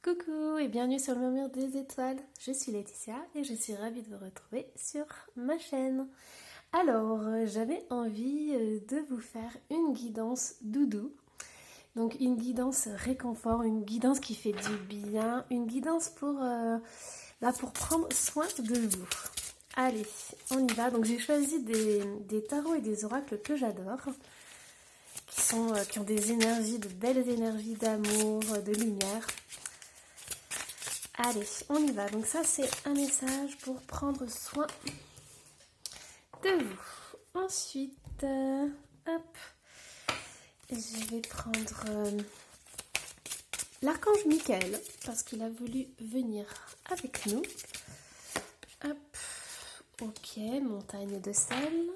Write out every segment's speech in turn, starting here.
Coucou et bienvenue sur le Murmure des étoiles. Je suis Laetitia et je suis ravie de vous retrouver sur ma chaîne. Alors, j'avais envie de vous faire une guidance doudou. Donc une guidance réconfort, une guidance qui fait du bien, une guidance pour prendre soin de vous. Allez, on y va. Donc j'ai choisi des tarots et des oracles que j'adore. Qui ont des énergies, de belles énergies d'amour, de lumière. Allez, on y va. Donc ça, c'est un message pour prendre soin de vous. Ensuite, hop, je vais prendre l'archange Michael, parce qu'il a voulu venir avec nous. Hop, ok, montagne de sel.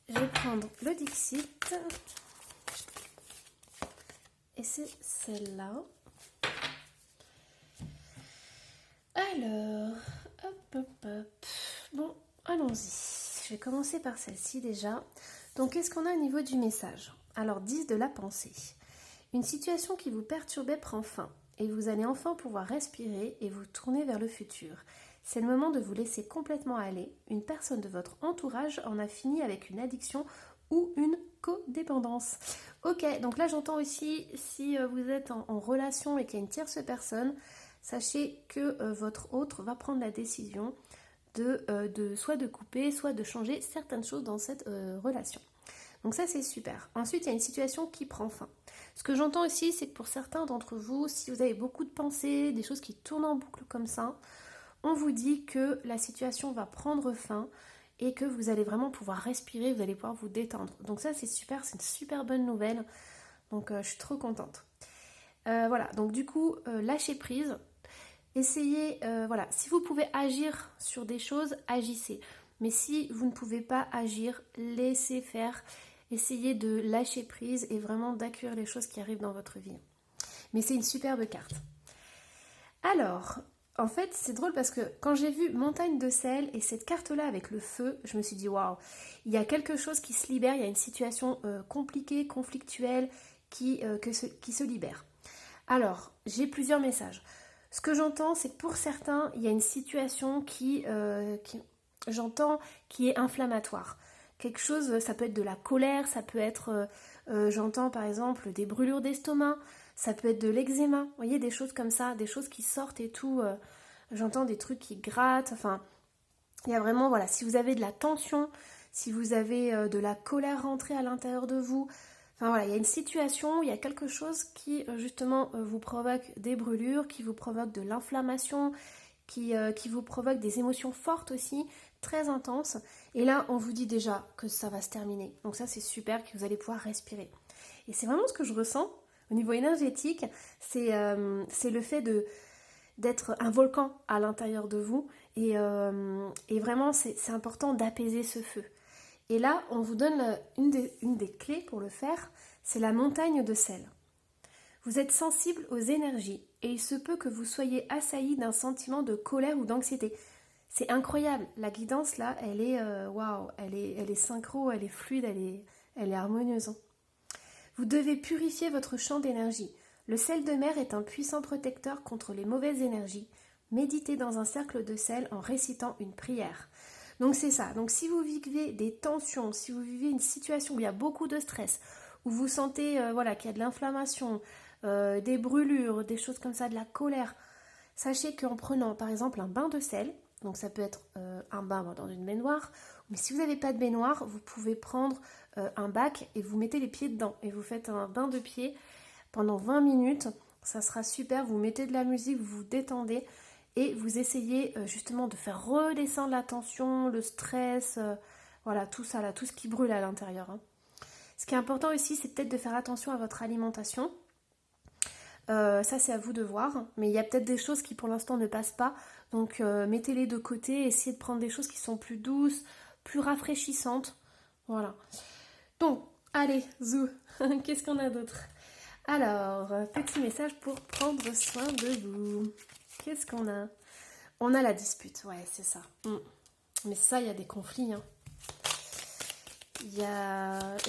Je vais prendre le Dixit. Et c'est celle-là. Alors, hop. Bon, allons-y. Je vais commencer par celle-ci déjà. Donc, qu'est-ce qu'on a au niveau du message? Alors, 10 de la pensée. Une situation qui vous perturbait prend fin et vous allez enfin pouvoir respirer et vous tourner vers le futur. C'est le moment de vous laisser complètement aller. Une personne de votre entourage en a fini avec une addiction ou une codépendance. Ok, donc là j'entends aussi, si vous êtes en relation et qu'il y a une tierce personne, sachez que votre autre va prendre la décision de soit de couper, soit de changer certaines choses dans cette relation. Donc ça c'est super. Ensuite il y a une situation qui prend fin. Ce que j'entends aussi c'est que pour certains d'entre vous, si vous avez beaucoup de pensées, des choses qui tournent en boucle comme ça, on vous dit que la situation va prendre fin et que vous allez vraiment pouvoir respirer, vous allez pouvoir vous détendre. Donc ça c'est super, c'est une super bonne nouvelle. Donc je suis trop contente. Voilà, donc du coup, lâchez prise. Essayez, voilà, si vous pouvez agir sur des choses, agissez. Mais si vous ne pouvez pas agir, laissez faire. Essayez de lâcher prise et vraiment d'accueillir les choses qui arrivent dans votre vie. Mais c'est une superbe carte. Alors, en fait, c'est drôle parce que quand j'ai vu Montagne de sel et cette carte-là avec le feu, je me suis dit, waouh, il y a quelque chose qui se libère, il y a une situation compliquée, conflictuelle qui se libère. Alors, j'ai plusieurs messages. Ce que j'entends, c'est que pour certains, il y a une situation j'entends, qui est inflammatoire. Quelque chose, ça peut être de la colère, ça peut être, j'entends par exemple, des brûlures d'estomac, ça peut être de l'eczéma, vous voyez, des choses comme ça, des choses qui sortent et tout. J'entends des trucs qui grattent, enfin, il y a vraiment, voilà, si vous avez de la tension, si vous avez de la colère rentrée à l'intérieur de vous, enfin voilà, il y a une situation, il y a quelque chose qui justement vous provoque des brûlures, qui vous provoque de l'inflammation, qui vous provoque des émotions fortes aussi, très intenses. Et là, on vous dit déjà que ça va se terminer. Donc ça, c'est super, que vous allez pouvoir respirer. Et c'est vraiment ce que je ressens au niveau énergétique, c'est le fait d'être un volcan à l'intérieur de vous. Et vraiment, c'est important d'apaiser ce feu. Et là, on vous donne une des clés pour le faire, c'est la montagne de sel. Vous êtes sensible aux énergies et il se peut que vous soyez assailli d'un sentiment de colère ou d'anxiété. C'est incroyable, la guidance là, elle est waouh, elle est synchro, elle est fluide, elle est harmonieuse. Vous devez purifier votre champ d'énergie. Le sel de mer est un puissant protecteur contre les mauvaises énergies. Méditez dans un cercle de sel en récitant une prière. Donc c'est ça. Donc si vous vivez des tensions, si vous vivez une situation où il y a beaucoup de stress, où vous sentez voilà, qu'il y a de l'inflammation, des brûlures, des choses comme ça, de la colère, sachez qu'en prenant par exemple un bain de sel, donc ça peut être un bain dans une baignoire, mais si vous n'avez pas de baignoire, vous pouvez prendre un bac et vous mettez les pieds dedans et vous faites un bain de pieds pendant 20 minutes, ça sera super, vous mettez de la musique, vous vous détendez et vous essayez justement de faire redescendre la tension, le stress, voilà, tout ça là, tout ce qui brûle à l'intérieur. Hein. Ce qui est important aussi, c'est peut-être de faire attention à votre alimentation. Ça c'est à vous de voir, mais il y a peut-être des choses qui pour l'instant ne passent pas, donc mettez-les de côté, essayez de prendre des choses qui sont plus douces, plus rafraîchissantes, voilà. Donc, allez, zou, qu'est-ce qu'on a d'autre? Alors, petit message pour prendre soin de vous. Qu'est-ce qu'on a? On a la dispute, ouais, c'est ça. Mais ça, il y a des conflits, hein.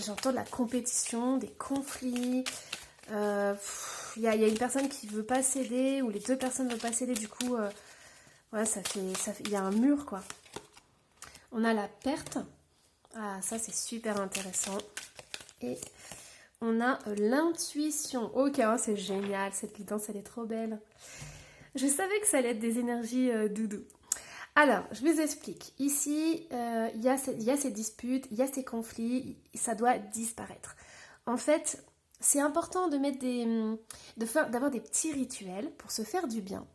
J'entends de la compétition, des conflits, il y a une personne qui veut pas céder, ou les deux personnes ne veulent pas céder, du coup, voilà, il y a un mur, quoi. On a la perte. Ah, ça, c'est super intéressant. Et on a l'intuition. Ok, hein, c'est génial, cette guidance, elle est trop belle. Je savais que ça allait être des énergies doudou. Alors, je vous explique. Ici, il y a ces disputes, il y a ces conflits, ça doit disparaître. En fait, c'est important de mettre d'avoir des petits rituels pour se faire du bien.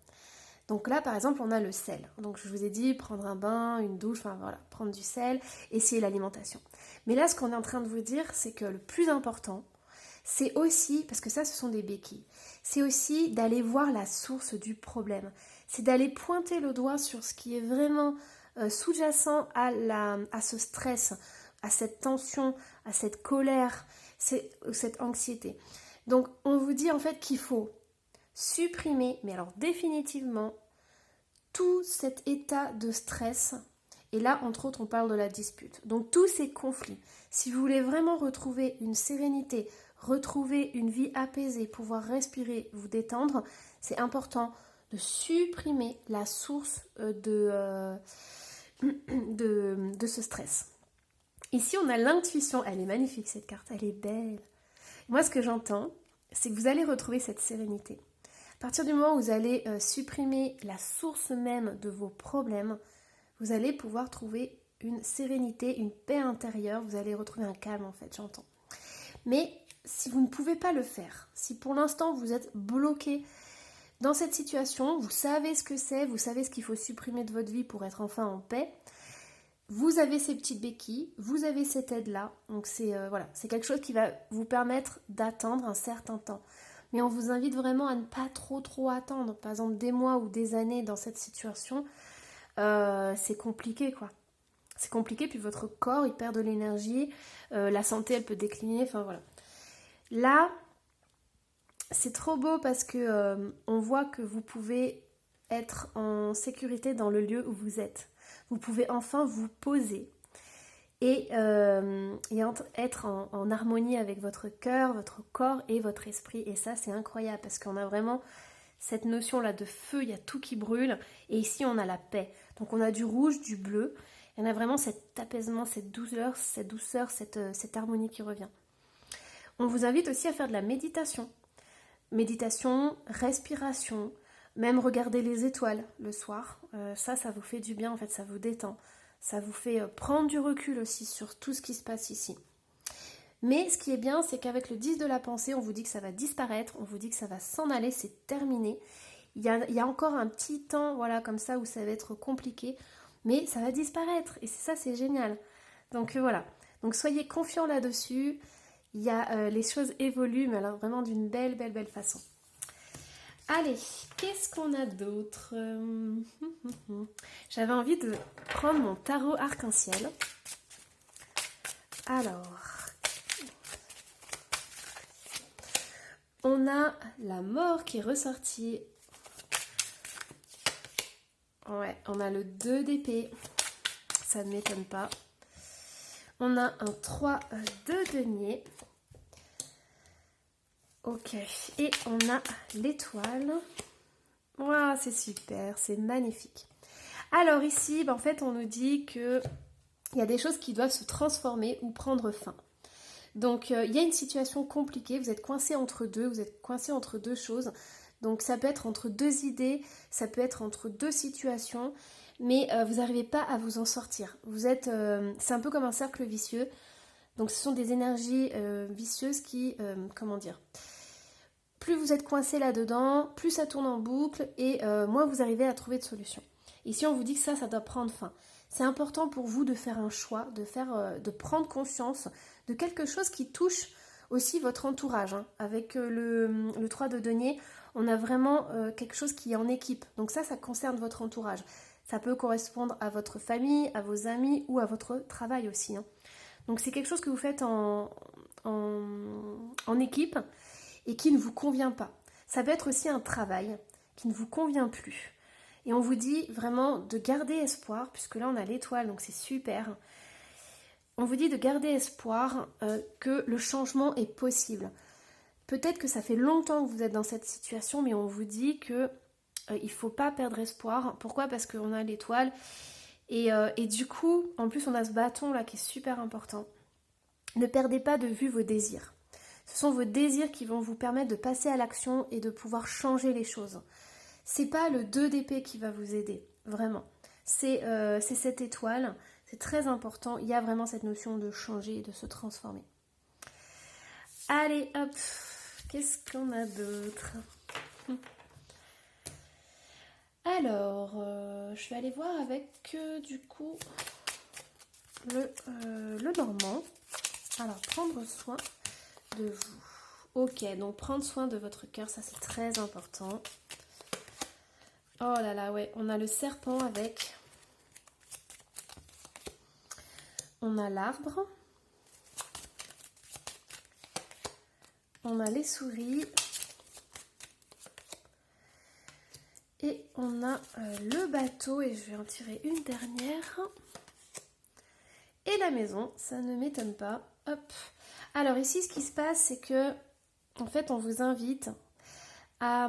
Donc là, par exemple, on a le sel. Donc je vous ai dit, prendre un bain, une douche, enfin voilà, prendre du sel, essayer l'alimentation. Mais là, ce qu'on est en train de vous dire, c'est que le plus important, c'est aussi, parce que ça, ce sont des béquilles, c'est aussi d'aller voir la source du problème. C'est d'aller pointer le doigt sur ce qui est vraiment sous-jacent à ce stress, à cette tension, à cette colère, cette anxiété. Donc, on vous dit en fait qu'il faut supprimer, mais alors définitivement, tout cet état de stress. Et là, entre autres, on parle de la dispute. Donc, tous ces conflits. Si vous voulez vraiment retrouver une sérénité, retrouver une vie apaisée, pouvoir respirer, vous détendre, c'est important de supprimer la source de ce stress. Ici, on a l'intuition. Elle est magnifique, cette carte. Elle est belle. Moi, ce que j'entends, c'est que vous allez retrouver cette sérénité. À partir du moment où vous allez supprimer la source même de vos problèmes, vous allez pouvoir trouver une sérénité, une paix intérieure. Vous allez retrouver un calme, en fait, j'entends. Mais si vous ne pouvez pas le faire, si pour l'instant vous êtes bloqué dans cette situation, vous savez ce que c'est, vous savez ce qu'il faut supprimer de votre vie pour être enfin en paix, vous avez ces petites béquilles, vous avez cette aide-là. Donc c'est c'est quelque chose qui va vous permettre d'attendre un certain temps. Mais on vous invite vraiment à ne pas trop attendre. Par exemple, des mois ou des années dans cette situation, c'est compliqué, quoi. C'est compliqué, puis votre corps, il perd de l'énergie, la santé, elle peut décliner, enfin voilà. Là, c'est trop beau parce que on voit que vous pouvez être en sécurité dans le lieu où vous êtes. Vous pouvez enfin vous poser et être en harmonie avec votre cœur, votre corps et votre esprit. Et ça, c'est incroyable parce qu'on a vraiment cette notion-là de feu, il y a tout qui brûle. Et ici, on a la paix. Donc, on a du rouge, du bleu. Et on a vraiment cet apaisement, cette douceur, cette harmonie qui revient. On vous invite aussi à faire de la méditation. Méditation, respiration, même regarder les étoiles le soir. Ça vous fait du bien, en fait, ça vous détend. Ça vous fait prendre du recul aussi sur tout ce qui se passe ici. Mais ce qui est bien, c'est qu'avec le 10 de la pensée, on vous dit que ça va disparaître, on vous dit que ça va s'en aller, c'est terminé. Il y a encore un petit temps, voilà, comme ça, où ça va être compliqué, mais ça va disparaître, et ça, c'est génial. Donc voilà, donc soyez confiants là-dessus. Les choses évoluent, mais alors vraiment d'une belle façon. Allez, qu'est-ce qu'on a d'autre? J'avais envie de prendre mon tarot arc-en-ciel. Alors, on a la mort qui est ressortie. Ouais, on a le 2 d'épée. Ça ne m'étonne pas. On a un 3 de denier. Ok, et on a l'étoile. Waouh, c'est super, c'est magnifique. Alors ici, en fait, on nous dit qu'il y a des choses qui doivent se transformer ou prendre fin. Donc, il y a une situation compliquée, vous êtes coincé entre deux, vous êtes coincé entre deux choses. Donc, ça peut être entre deux idées, ça peut être entre deux situations, mais vous n'arrivez pas à vous en sortir. C'est un peu comme un cercle vicieux. Donc, ce sont des énergies vicieuses qui, plus vous êtes coincé là-dedans, plus ça tourne en boucle et moins vous arrivez à trouver de solution. Ici, on vous dit que ça doit prendre fin. C'est important pour vous de faire un choix, de prendre conscience de quelque chose qui touche aussi votre entourage. Hein. Avec le 3 de denier, on a vraiment quelque chose qui est en équipe. Donc ça concerne votre entourage. Ça peut correspondre à votre famille, à vos amis ou à votre travail aussi. Hein. Donc c'est quelque chose que vous faites en équipe et qui ne vous convient pas. Ça peut être aussi un travail qui ne vous convient plus. Et on vous dit vraiment de garder espoir, puisque là on a l'étoile, donc c'est super. On vous dit de garder espoir que le changement est possible. Peut-être que ça fait longtemps que vous êtes dans cette situation, mais on vous dit que il ne faut pas perdre espoir. Pourquoi? Parce qu'on a l'étoile. Et du coup, en plus, on a ce bâton là qui est super important. Ne perdez pas de vue vos désirs. Ce sont vos désirs qui vont vous permettre de passer à l'action et de pouvoir changer les choses. C'est pas le 2 d'épée qui va vous aider, vraiment. C'est cette étoile, c'est très important. Il y a vraiment cette notion de changer et de se transformer. Allez, hop, qu'est-ce qu'on a d'autre? Alors, je vais aller voir avec, du coup, le normand. Alors, prendre soin de vous. Ok, donc prendre soin de votre cœur, ça c'est très important. Oh là là, ouais, on a le serpent avec. On a l'arbre. On a les souris. Et on a le bateau, et je vais en tirer une dernière. Et la maison, ça ne m'étonne pas. Hop. Alors ici, ce qui se passe, c'est que, en fait, on vous invite à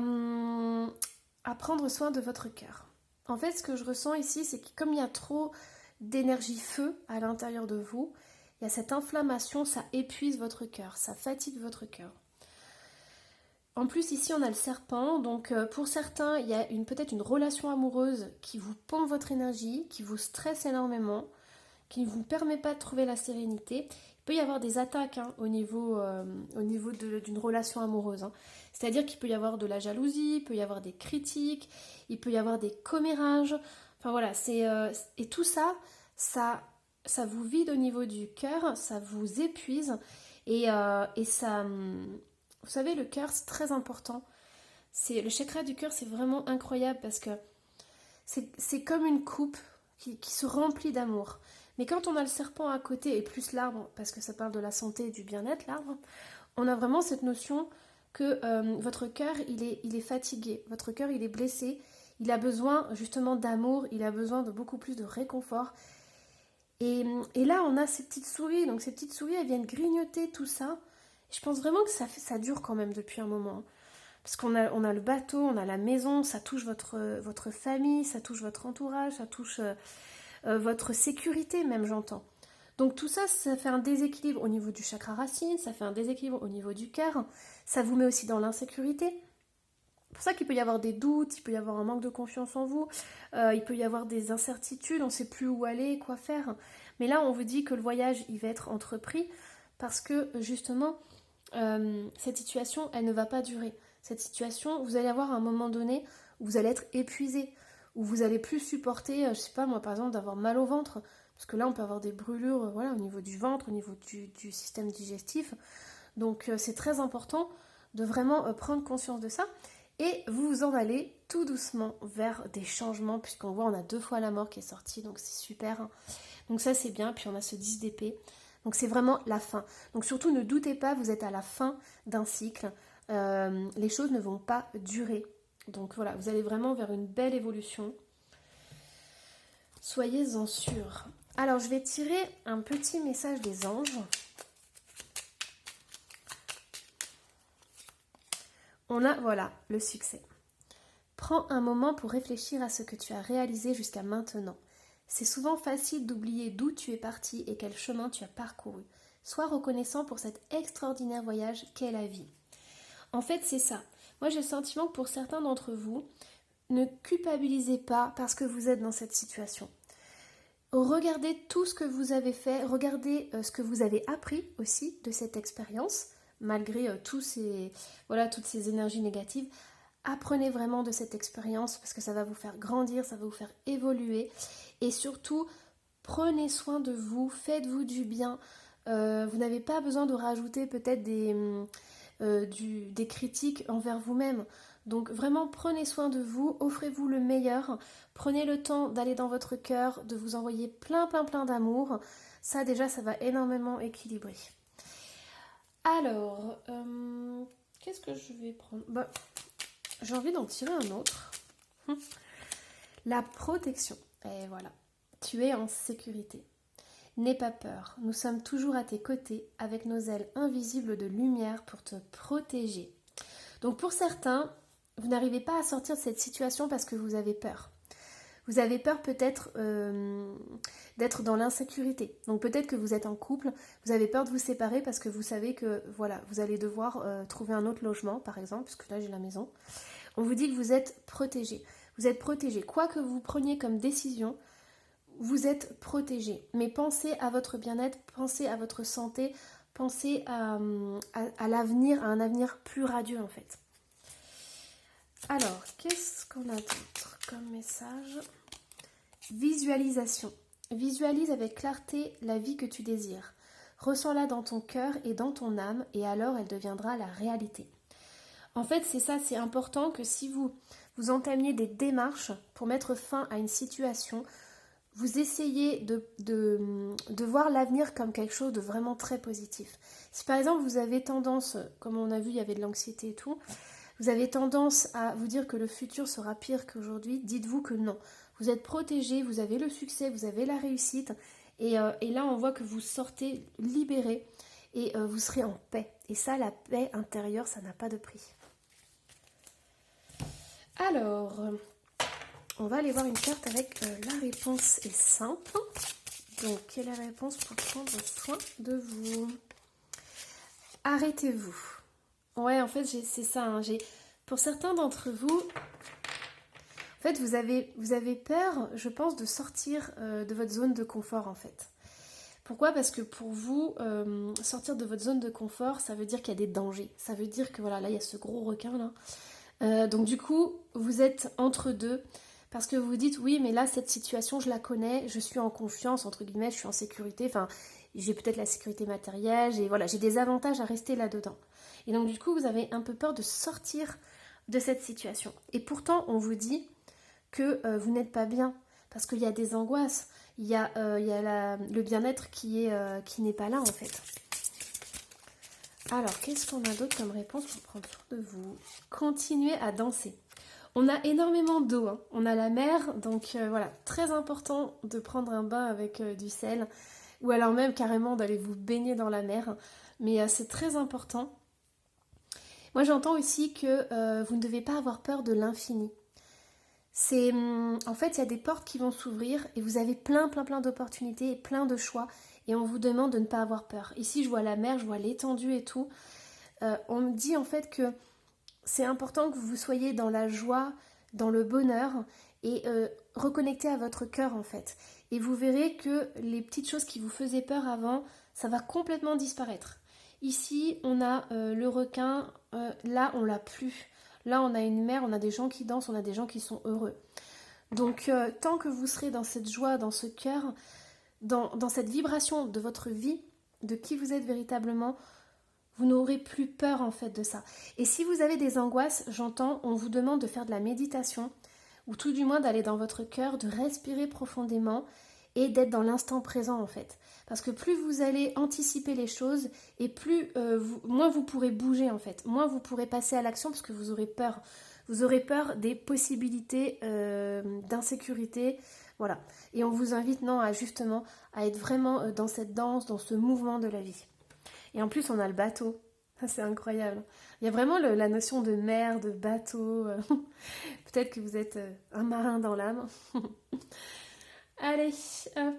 prendre soin de votre cœur. En fait, ce que je ressens ici, c'est que comme il y a trop d'énergie feu à l'intérieur de vous, il y a cette inflammation, ça épuise votre cœur, ça fatigue votre cœur. En plus, ici, on a le serpent, donc pour certains, il y a peut-être une relation amoureuse qui vous pompe votre énergie, qui vous stresse énormément, qui ne vous permet pas de trouver la sérénité. Il peut y avoir des attaques au niveau d'une relation amoureuse. C'est-à-dire qu'il peut y avoir de la jalousie, il peut y avoir des critiques, il peut y avoir des commérages. Enfin voilà, et tout ça, ça vous vide au niveau du cœur, ça vous épuise et ça... Vous savez, le cœur, c'est très important. Le chakra du cœur, c'est vraiment incroyable parce que c'est comme une coupe qui se remplit d'amour. Mais quand on a le serpent à côté et plus l'arbre, parce que ça parle de la santé et du bien-être, l'arbre, on a vraiment cette notion que votre cœur, il est fatigué, votre cœur, il est blessé, il a besoin justement d'amour, il a besoin de beaucoup plus de réconfort. Et là, on a ces petites souris, donc ces petites souris, elles viennent grignoter tout ça. Je pense vraiment que ça dure quand même depuis un moment. Parce qu'on a le bateau, on a la maison, ça touche votre famille, ça touche votre entourage, ça touche votre sécurité même, j'entends. Donc tout ça, ça fait un déséquilibre au niveau du chakra racine, ça fait un déséquilibre au niveau du cœur, ça vous met aussi dans l'insécurité. C'est pour ça qu'il peut y avoir des doutes, il peut y avoir un manque de confiance en vous, il peut y avoir des incertitudes, on ne sait plus où aller, quoi faire. Mais là, on vous dit que le voyage, il va être entrepris parce que justement, cette situation, elle ne va pas durer. Cette situation, vous allez avoir un moment donné où vous allez être épuisé, où vous allez plus supporter, je sais pas moi par exemple, d'avoir mal au ventre, parce que là on peut avoir des brûlures voilà, au niveau du ventre, au niveau du système digestif. Donc c'est très important de vraiment prendre conscience de ça et vous en allez tout doucement vers des changements, puisqu'on voit on a 2 fois la mort qui est sortie, donc c'est super. Donc ça c'est bien, puis on a ce 10 d'épée. Donc c'est vraiment la fin. Donc surtout ne doutez pas, vous êtes à la fin d'un cycle. Les choses ne vont pas durer. Donc voilà, vous allez vraiment vers une belle évolution. Soyez-en sûrs. Alors je vais tirer un petit message des anges. On a, voilà, le succès. Prends un moment pour réfléchir à ce que tu as réalisé jusqu'à maintenant. C'est souvent facile d'oublier d'où tu es parti et quel chemin tu as parcouru. Sois reconnaissant pour cet extraordinaire voyage qu'est la vie. En fait, c'est ça. Moi, j'ai le sentiment que pour certains d'entre vous, ne culpabilisez pas parce que vous êtes dans cette situation. Regardez tout ce que vous avez fait, regardez ce que vous avez appris aussi de cette expérience, malgré toutes ces énergies négatives. Apprenez vraiment de cette expérience parce que ça va vous faire grandir, ça va vous faire évoluer. Et surtout, prenez soin de vous, faites-vous du bien. Vous n'avez pas besoin de rajouter peut-être des critiques envers vous-même. Donc vraiment, prenez soin de vous, offrez-vous le meilleur. Prenez le temps d'aller dans votre cœur, de vous envoyer plein d'amour. Ça déjà, ça va énormément équilibrer. Alors, qu'est-ce que je vais prendre ? J'ai envie d'en tirer un autre. La protection. Et voilà, tu es en sécurité. N'aie pas peur, nous sommes toujours à tes côtés avec nos ailes invisibles de lumière pour te protéger. Donc pour certains, vous n'arrivez pas à sortir de cette situation parce que vous avez peur. Vous avez peur peut-être d'être dans l'insécurité. Donc peut-être que vous êtes en couple, vous avez peur de vous séparer parce que vous savez que voilà, vous allez devoir trouver un autre logement par exemple, puisque là j'ai la maison. On vous dit que vous êtes protégé. Vous êtes protégé. Quoi que vous preniez comme décision, vous êtes protégé. Mais pensez à votre bien-être, pensez à votre santé, pensez à l'avenir, à un avenir plus radieux en fait. Alors, qu'est-ce qu'on a d'autre comme message ? Visualisation. Visualise avec clarté la vie que tu désires. Ressens-la dans ton cœur et dans ton âme et alors elle deviendra la réalité. En fait, c'est ça, c'est important que si vous entamiez des démarches pour mettre fin à une situation, vous essayez de voir l'avenir comme quelque chose de vraiment très positif. Si par exemple vous avez tendance, comme on a vu, il y avait de l'anxiété et tout, vous avez tendance à vous dire que le futur sera pire qu'aujourd'hui, dites-vous que non. Vous êtes protégé, vous avez le succès, vous avez la réussite. Et là, on voit que vous sortez libéré et vous serez en paix. Et ça, la paix intérieure, ça n'a pas de prix. Alors, on va aller voir une carte avec la réponse est simple. Donc, quelle est la réponse pour prendre soin de vous ? Arrêtez-vous. Ouais, en fait, c'est ça. Hein, pour certains d'entre vous, en fait, vous avez peur, je pense, de sortir de votre zone de confort, en fait. Pourquoi ? Parce que pour vous, sortir de votre zone de confort, ça veut dire qu'il y a des dangers. Ça veut dire que, voilà, là, il y a ce gros requin, là. Donc, du coup, vous êtes entre deux. Parce que vous vous dites, oui, mais là, cette situation, je la connais, je suis en confiance, entre guillemets, je suis en sécurité. Enfin, j'ai peut-être la sécurité matérielle, j'ai des avantages à rester là-dedans. Et donc, du coup, vous avez un peu peur de sortir de cette situation. Et pourtant, on vous dit que vous n'êtes pas bien, parce qu'il y a des angoisses, il y a le bien-être qui n'est pas là, en fait. Alors, qu'est-ce qu'on a d'autre comme réponse pour prendre soin de vous ? Continuez à danser. On a énormément d'eau, hein. On a la mer, donc voilà, très important de prendre un bain avec du sel, ou alors même carrément d'aller vous baigner dans la mer, mais c'est très important. Moi j'entends aussi que vous ne devez pas avoir peur de l'infini. En fait, il y a des portes qui vont s'ouvrir et vous avez plein d'opportunités et plein de choix et on vous demande de ne pas avoir peur. Ici, je vois la mer, je vois l'étendue et tout. On me dit en fait que c'est important que vous soyez dans la joie, dans le bonheur et reconnecté à votre cœur en fait. Et vous verrez que les petites choses qui vous faisaient peur avant, ça va complètement disparaître. Ici, on a le requin, là, on l'a plus. Là, on a une mer, on a des gens qui dansent, on a des gens qui sont heureux. Donc, tant que vous serez dans cette joie, dans ce cœur, dans cette vibration de votre vie, de qui vous êtes véritablement, vous n'aurez plus peur en fait de ça. Et si vous avez des angoisses, j'entends, on vous demande de faire de la méditation, ou tout du moins d'aller dans votre cœur, de respirer profondément et d'être dans l'instant présent en fait. Parce que plus vous allez anticiper les choses et moins vous pourrez bouger en fait. Moins vous pourrez passer à l'action parce que vous aurez peur. Vous aurez peur des possibilités d'insécurité. Voilà. Et on vous invite justement à être vraiment dans cette danse, dans ce mouvement de la vie. Et en plus on a le bateau. C'est incroyable. Il y a vraiment la notion de mer, de bateau. Peut-être que vous êtes un marin dans l'âme. Allez, hop.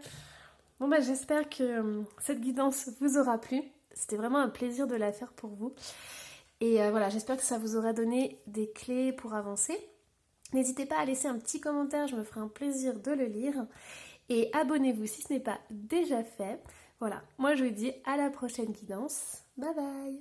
Bon j'espère que cette guidance vous aura plu. C'était vraiment un plaisir de la faire pour vous. Et voilà, j'espère que ça vous aura donné des clés pour avancer. N'hésitez pas à laisser un petit commentaire, je me ferai un plaisir de le lire. Et abonnez-vous si ce n'est pas déjà fait. Voilà, moi je vous dis à la prochaine guidance. Bye bye.